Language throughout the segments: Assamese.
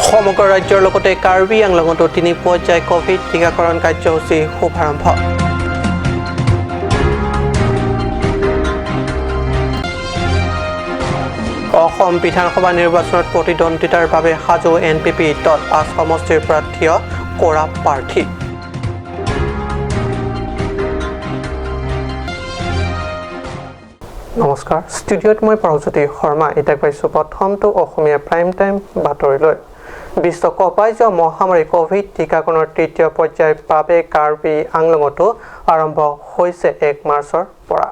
সমগ্ৰ ৰাজ্যৰ লগতে কাৰ্বি আংলঙতো 3 পৰ্যায় কোভিড টিকাকৰণ কাৰ্যসূচী শুভাৰম্ভ। অসম বিধানসভা নিৰ্বাচনত প্ৰতিদ্বন্দ্বিতাৰ বাবে সাজু এনপিপি দল 5 সমষ্টিৰ প্ৰাৰ্থী কৰা প্ৰাৰ্থী। নমস্কাৰ, ষ্টুডিঅ'ত মই পৰজ্যোতি শৰ্মা। এতিয়া পাইছোঁ প্ৰথমটো অসমীয়া প্ৰাইম টাইম বাতৰিলৈ। বিশ্ব কপাইজ মহামাৰী কোভিড টিকাকৰণৰ 3য় পৰ্যায়ৰ বাবে কাৰ্বি আংলঙতো আৰম্ভ হৈছে 1 মাৰ্চৰ পৰা।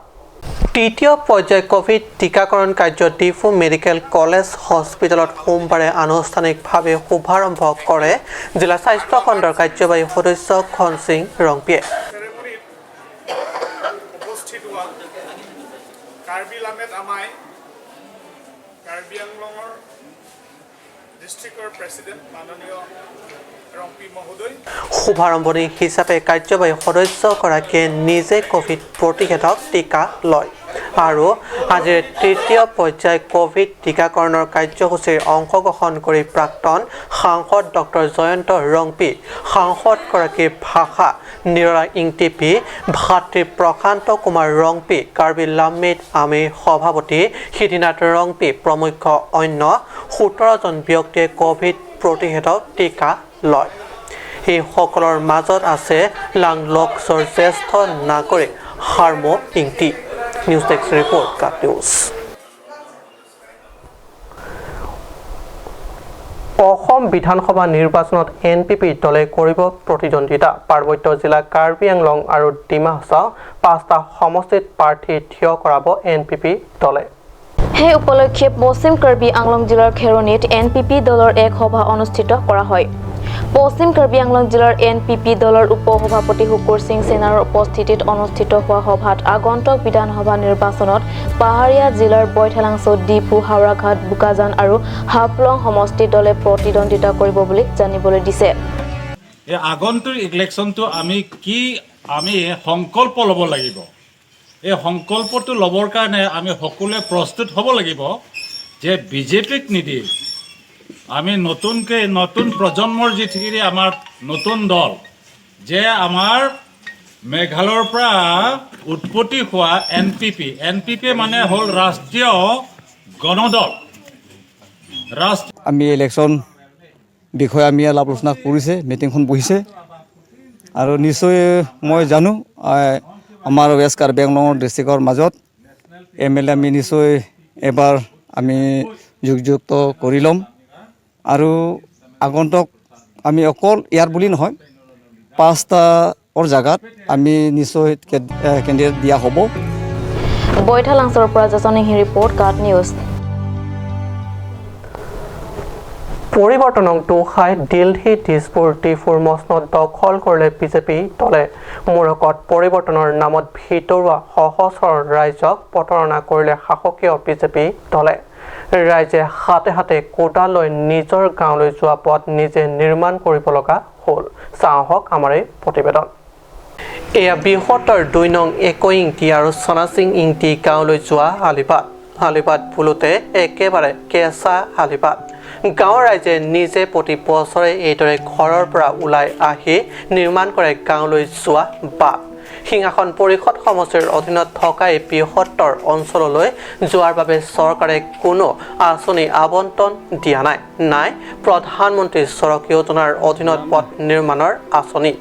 3য় পৰ্যায়ৰ কোভিড টিকাকৰণ কাৰ্য ডিফু মেডিকেল কলেজ হস্পিটেলত সোমবাৰে আনুষ্ঠানিকভাৱে শুভাৰম্ভ কৰে জিলা স্বাস্থ্য খণ্ডৰ কাৰ্যবাহী সদস্য খন সিং ৰংপিয়ে। কাৰ্বি লামেট আমাই কাৰ্বি আংলঙৰ ডিষ্ট্ৰিক্টৰ প্ৰেছিডেণ্ট মাননীয় ৰংপি মহোদয়। শুভাৰম্ভণি হিচাপে কাৰ্যবাহী সদস্যগৰাকীয়ে নিজে কোভিড প্ৰতিষেধক টিকা লয় আৰু আজিৰ 3য় পৰ্যায় কোভিড টিকাকৰণৰ কাৰ্যসূচীৰ অংশগ্ৰহণ কৰি প্ৰাক্তন সাংসদ ডক্টৰ জয়ন্ত ৰংপি, সাংসদগৰাকীৰ ভাষা নিৰলা ইংটিপি ভাতৃ প্ৰশান্ত কুমাৰ ৰংপি, কাৰ্বি লামেট আমিৰ সভাপতি সিদ্ধিনাথ ৰংপি প্ৰমুখ অন্য 17জন ব্যক্তিয়ে কোভিড প্ৰতিষেধক টিকা লয়। এই সকলৰ মাজত আছে লাংলক্সৰ জ্যেষ্ঠ নাগৰিক হাৰ্মো ইংটি। নিউজ ডেস্ক ৰিপৰ্ট কাট নিউজ। অসম বিধানসভা নিৰ্বাচনত এনপিপি দলে কৰিব প্ৰতিদ্বন্দ্বিতা। পাৰ্বত্য জিলা কাৰ্বি আংলং আৰু ডিমা হাছাও 5টা সমষ্টিত প্ৰাৰ্থী থিয় কৰাব এনপিপি দলে। সেই উপলক্ষে পশ্চিম কাৰ্বি আংলং জিলাৰ খেৰণীত এনপিপি দলৰ এক সভা অনুষ্ঠিত কৰা হয়। পশ্চিম কাৰ্বি আংলং জিলাৰ এনপিপি দলৰ উপ-সভাপতি শুকুৰ সিং সেনাৰ উপস্থিতিত অনুষ্ঠিত হোৱা সভাত আগন্তুক বিধানসভা নিৰ্বাচনত পাহাৰীয়া জিলাৰ বৈঠালাংছ, ডিফু, হাওৰাঘাট, বোকাজান আৰু হাফলং সমষ্টি দলে প্ৰতিদ্বন্দ্বিতা কৰিব বুলি জানিবলৈ দিছে। এই আগন্তুক ইলেকশ্যনটো আমি সংকল্প ল'ব লাগিব। এই সংকল্পটো ল'বৰ কাৰণে আমি সকলোৱে প্ৰস্তুত হ'ব লাগিব যে বিজেপিক নিদি আমি নতুন প্ৰজন্মৰ যিখিনি আমাৰ নতুন দল, যে আমাৰ মেঘালয়ৰ পৰা উৎপত্তি হোৱা এনপিপি মানে হ'ল ৰাষ্ট্ৰীয় গণদল। আমি ইলেকশ্যন বিষয়ে আমি অলপ আলোচনা কৰিছে, মিটিংখন বহিছে আৰু নিশ্চয় মই জানো আমাৰ ৱেষ্ট কাৰ্বি আংলঙৰ ডিষ্ট্ৰিক্টৰ মাজত MLA আমি নিশ্চয় এবাৰ আমি যুক্ত কৰি ল'ম আৰু আগন্তুক আমি অকল ইয়াৰ বুলি নহয় 5টাৰ জাগাত আমি নিশ্চয় কেণ্ডিডেট দিয়া হ'ব। বৈঠালাংছৰ পৰা জচনিংহি ৰিপৰ্ট কাট নিউজ। পৰিৱৰ্তনক দোহাই দিল্লী দিছপুৰ ডিফুৰ মচনদ দখল কৰিলে বিজেপি দলে। মূৰকত পৰিৱৰ্তনৰ নামত ভিতৰুৱা সহজ-সৰল ৰাইজক প্ৰতাৰণা কৰিলে শাসকীয় বিজেপি দলে। ৰাইজে হাতে হাতে কোটা লৈ নিজৰ গাঁৱলৈ যোৱা পথ নিজে নিৰ্মাণ কৰিব লগা হ'ল। চাওক আমাৰ এই প্ৰতিবেদন। এয়া বৃহত্তৰ 2 নং একৈংটি আৰু চনাচিং ইংটি গাঁৱলৈ যোৱা আলিবাট বোলোতে একেবাৰে কেঁচা আলিবাট। গাঁৱৰ ৰাইজে নিজে প্ৰতি বছৰে এইদৰে ঘৰৰ পৰা ওলাই আহি নিৰ্মাণ কৰে গাঁৱলৈ যোৱা বাট। সিংহাসন পৰিষদ সমষ্টিৰ অধীনত থকা এই বৃহত্তৰ অঞ্চললৈ যোৱাৰ বাবে চৰকাৰে কোনো আঁচনি আবণ্টন দিয়া নাই প্ৰধানমন্ত্ৰী সড়ক যোজনাৰ অধীনত পথ নিৰ্মাণৰ আঁচনি,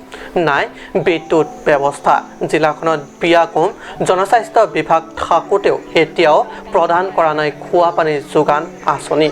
নাই বিদ্যুৎ ব্যৱস্থা। জিলাখনত বিয়াকুম জনস্বাস্থ্য বিভাগ থাকোঁতেও এতিয়াও প্ৰদান কৰা নাই খোৱা পানীৰ যোগান আঁচনি।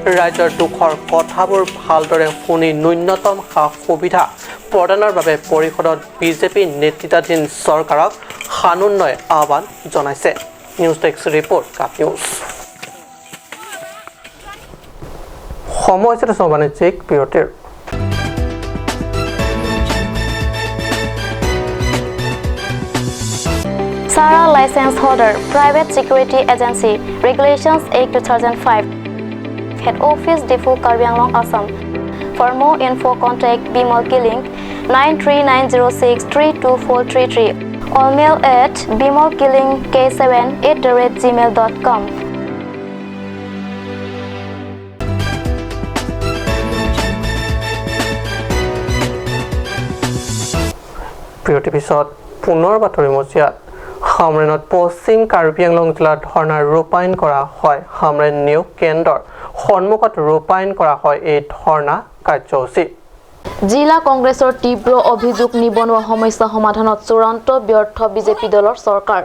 ৰাজ্যৰ দুখৰ কথাবোৰ ভালদৰে শুনি ন্যূনতম সা সুবিধা প্ৰদানৰ বাবে পৰিষদত বিজেপি নেতৃত্বাধীন চৰকাৰক সানুনয় আহ্বান জনাইছে। নিউজ ডেস্ক ৰিপৰ্ট কাট নিউজ। সময় বাণিজ্যিক বিৰতিৰ। SARA License Holder, Private Security Agency, Regulations Act 2005, Head Office Depot, Karbi Anglong, Assam. For more info, contact Bimal Killing 939063233 or mail at bimalkillingk7@gmail.com. বিৰতিৰ পিছত পুনৰ বাতৰি মজিয়াত হামৰেনত পশ্চিম কাৰ্বি আংলং জিলাত ধৰ্ণা ৰূপায়ণ কৰা হয়। হামৰেন নিয়োগ কেন্দ্ৰৰ সন্মুখত ৰূপায়ণ কৰা হয় এই ধৰ্ণা কাৰ্যসূচী। জিলা কংগ্ৰেছৰ তীব্ৰ অভিযোগ নিবনুৱা সমস্যা সমাধানত চূড়ান্ত ব্যৰ্থ বিজেপি দলৰ চৰকাৰ।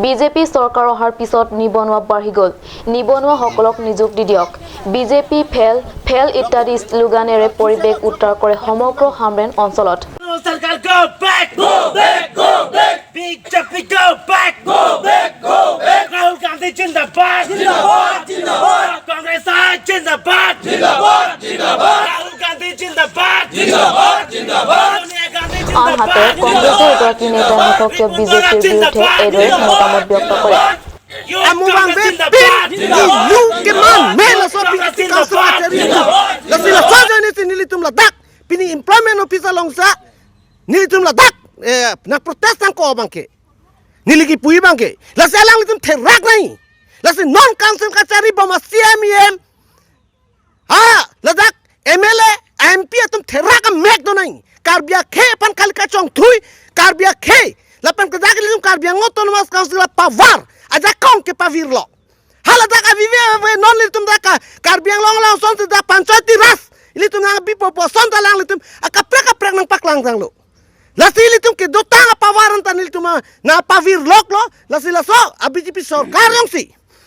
বিজেপি চৰকাৰ অহাৰ পিছত নিবনুৱা বাঢ়ি গ'ল। নিবনুৱাসকলক নিযুক্তি দিয়ক। বিজেপি ফেল ফেল ইত্যাদি শ্লোগানেৰে পৰিৱেশ উত্তাৰ কৰে সমগ্ৰ হামৰেন অঞ্চলত। Sarkar, go back! Go back! Go back! BJP, go back! Go back! Go back! Rahul Gandhi, Jindabad! Jindabad! Jindabad! Congress, Jindabad! Jindabad! Jindabad! Rahul Gandhi, Jindabad! Jindabad! Jindabad! আনহাতে কংগ্ৰেছৰ এগৰাকী নেতাই মুখকীয় বিজেপিৰ বিৰুদ্ধে এইদৰে মতামত ব্যক্ত কৰে। Amubang Bepin, ilu keman, mela so pikau sumateri. Lasila saja ni nilitum ladak, pini employment officer longsa, nilitum ladak, nak protestan ko bangke, niligi pui bangke. Lasi alang litum terak nai, lasi non council kacari bama CMM, ladak MLA, MP atum terak mek do nai. Karbia ke pan kali kacong thui, karbia ke, lapan kedak litum karbia autonomous council power. Aja kong ke pavirlo. Halada ka vive non litum daka Karbiang long lang son da panchayati ras. Litum nang bipo po son ta lang litum akaprek nang paklang sang lo. Lasi litum ke dotang pawaran tan litum na pavirlok lo. Lasi laso abijp sarkar yang si.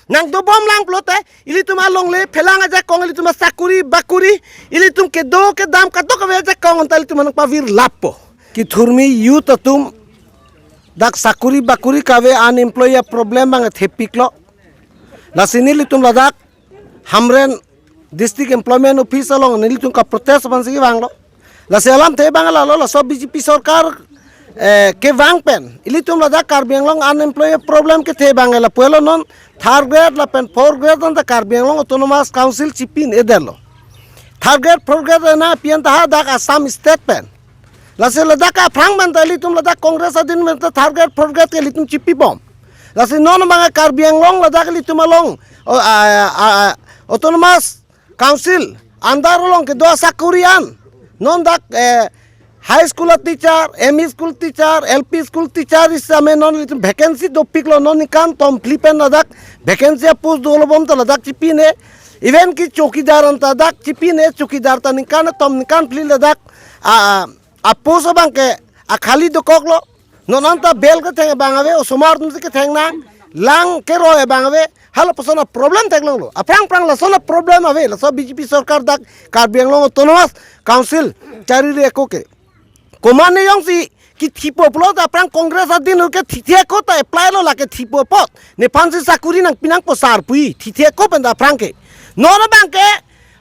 Nang do bom lang plote ilitum along le phelang aja kong litum sakuri bakuri ilitum ke do ke dam ka do ka aja kong ta litum nang pavir lapo. Ki thurmi youth atum dak sakuri bakuri kawe unemployed problem bang thepiklo lasini litum ladak hamren district employment office along nilitum ka protest bansi banglo laselam the bangala lo so BJP sarkar ke bang pen ilitum ladak Karbi Anglong unemployed problem ke the bangala puelo non third grade la pen fourth grade on the Karbi Anglong autonomous council chipin edelo third grade fourth grade na pian ta dak Assam state pen Lasi ladak aprang manta litum ladak kongres adin manta target forget ke litum cipi bom. Lasi non mga Karbi Anglong ladak litum along autonomous council andar along ke doa sakurian non dak high school teacher, ME school teacher, LP school teacher isame non litum vacancy do piklo non ikan tom flipen ladak vacancy post do lobom ta ladak cipi ne even ki chokidar anta dak cipi ne chokidar ta nikan tom nikan fli ladak Apos abang ke akhali do koklo nonanta bel ke theng bangawe o somar tum ke theng na lang ke roe bangawe hal pasona problem theklang lo aprang prang la sona problem ave la so BJP sarkar dak Karbi Anglong autonomous council chari re ko ke komane yong si ki thipo plot aprang congress adin ke thithia ko ta apply lo la ke thipo pot ne pansi sakuri nang pinang posar pui thithia ko penda aprang ke nona bang ke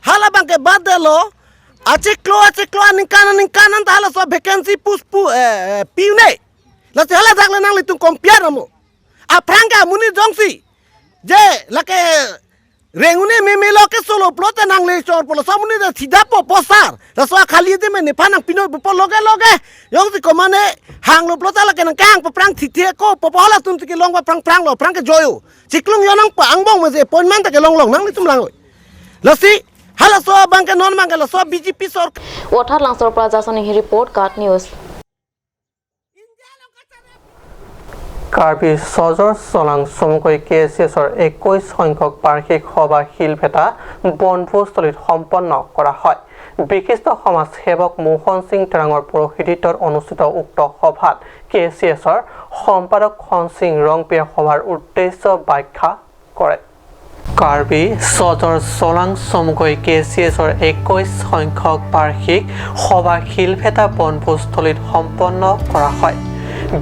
hala bang ke badelo Aceklo ningkanan tahala so vacancy puspu piune. Lati hala dak lenang litung kompiar mo. Apranga muni jongsi. Je lake rengune memelo ke solo plot nang le chor polo so muni da thidapo posar. La so khali de me panang pino po loge yongsi komane hanglo plot lake nang kang prang thithie ko popola tun ke longwa prang lo prang ke joyo. Ciklung yonang pa angbong me appointment ke long nang litum lang. Lasi Hala so bangke non mangala so BJP sarkar Wathar langsor prajasoni report Kat News. Karbi সজৰ চলাং চমুকৈ KCSৰ 21 সংখ্যক বাৰ্ষিক সভা শিলভেটা বনভোজস্থলীত সম্পন্ন কৰা হয়। বিশিষ্ট সমাজ সেৱক মোহন সিং তেৰাঙৰ পৌৰোহিত্যত অনুষ্ঠিত উক্ত সভাত KCSৰ সম্পাদক খন সিং ৰংপিয়ে সভাৰ উদ্দেশ্য ব্যাখ্যা কৰে। কাৰ্বি সজৰ চলাং চমুকৈ KCSৰ 21 সংখ্যক বাৰ্ষিক সভা শিলভেটা বনভোজস্থলীত সম্পন্ন কৰা হয়।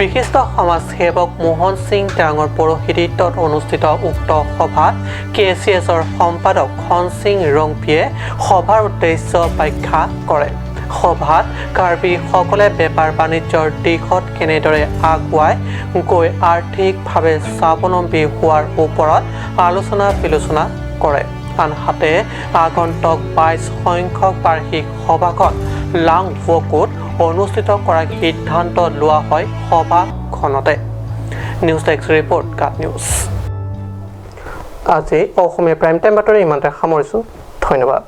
বিশিষ্ট সমাজসেৱক মোহন সিং টেঙৰ পৌৰোহিত্যত অনুষ্ঠিত উক্ত সভাত KCSৰ সম্পাদক খন সিং ৰংপিয়ে সভাৰ উদ্দেশ্য ব্যাখ্যা কৰে। সভাত কাৰ্বিসকলে বেপাৰ বাণিজ্যৰ দিশত কেনেদৰে আগুৱাই গৈ আৰ্থিকভাৱে স্বাৱলম্বী হোৱাৰ ওপৰত আলোচনা বিলোচনা কৰে। আনহাতে আগন্তুক 22 সংখ্যক বাৰ্ষিক সভাখন লাংৱকুত অনুষ্ঠিত কৰাৰ সিদ্ধান্ত লোৱা হয় সভাখনতে। নিউজ ডেস্ক ৰিপৰ্ট কাট নিউজ। আজি অসমীয়া প্ৰাইম টাইম বাতৰি ইমানতে সামৰিছোঁ। ধন্যবাদ।